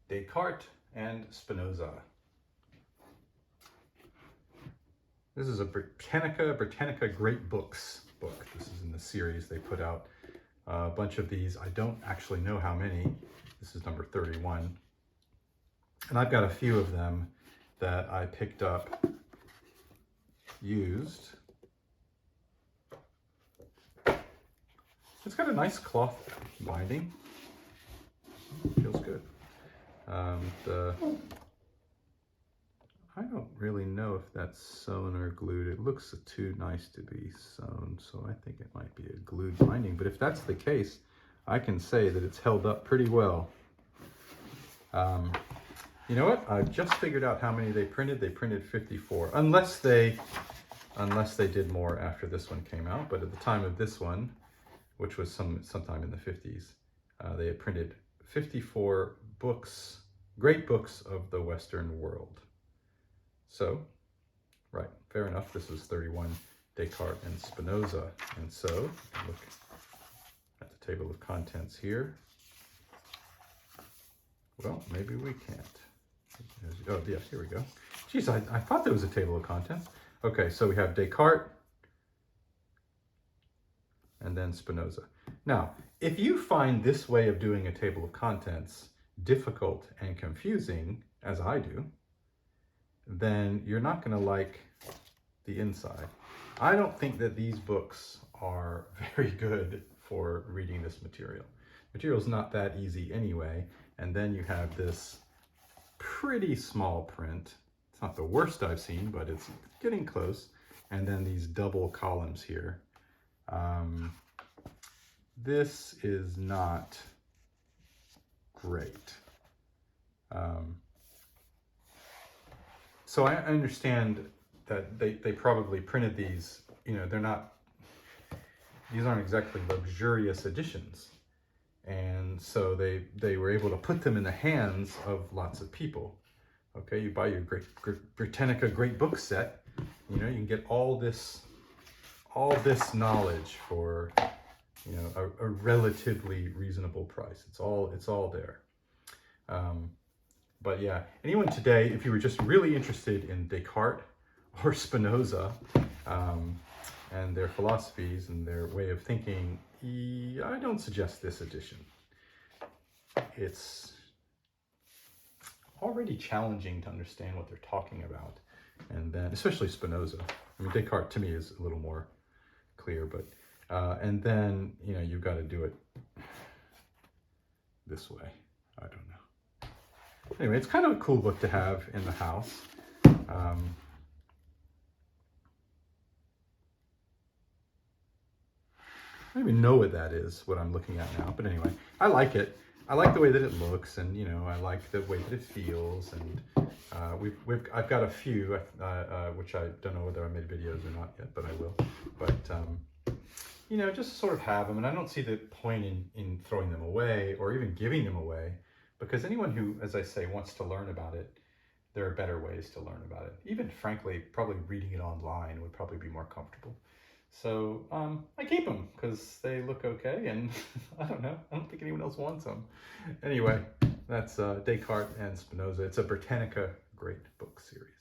Descartes and Spinoza. This is a Britannica Great Books book. This is in the series they put out. A bunch of these. I don't actually know how many. This is number 31. And I've got a few of them that I picked up used. It's got a nice cloth binding. Feels good. I don't really know if that's sewn or glued. It looks too nice to be sewn, so I think it might be a glued binding. But if that's the case, I can say that it's held up pretty well. You know what? I've just figured out how many they printed. They printed 54, unless they did more after this one came out. But at the time of this one, which was sometime in the 50s, they had printed 54 books, great books of the Western world. So, right, fair enough. This is 31, Descartes and Spinoza. And so, look at the table of contents here. Well, maybe we can't. Oh, yeah, here we go. Geez, I thought there was a table of contents. Okay, so we have Descartes and then Spinoza. Now, if you find this way of doing a table of contents difficult and confusing, as I do, then you're not going to like the inside. I don't think that these books are very good for reading this material. Material's not that easy anyway, and then you have this pretty small print. It's not the worst I've seen, but it's getting close. And then these double columns here. This is not great. So I understand that they probably printed these, you know, these aren't exactly luxurious editions. And so they were able to put them in the hands of lots of people. Okay, you buy your Britannica Great Book set, you know, you can get all this knowledge for, you know, a relatively reasonable price. It's all there. But yeah, anyone today, if you were just really interested in Descartes or Spinoza and their philosophies and their way of thinking, I don't suggest this edition. It's already challenging to understand what they're talking about. And then, especially Spinoza. I mean, Descartes to me is a little more clear, but, and then, you know, you've got to do it this way. I don't know. Anyway, it's kind of a cool book to have in the house. I don't even know what that is, what I'm looking at now. But anyway, I like it. I like the way that it looks, and, you know, I like the way that it feels. And I've got a few, which I don't know whether I made videos or not yet, but I will. But, you know, just sort of have them. And I don't see the point in throwing them away or even giving them away, because anyone who, as I say, wants to learn about it, there are better ways to learn about it. Even, frankly, probably reading it online would probably be more comfortable. So I keep them because they look okay, and I don't know, I don't think anyone else wants them. Anyway, that's Descartes and Spinoza. It's a Britannica Great Book series.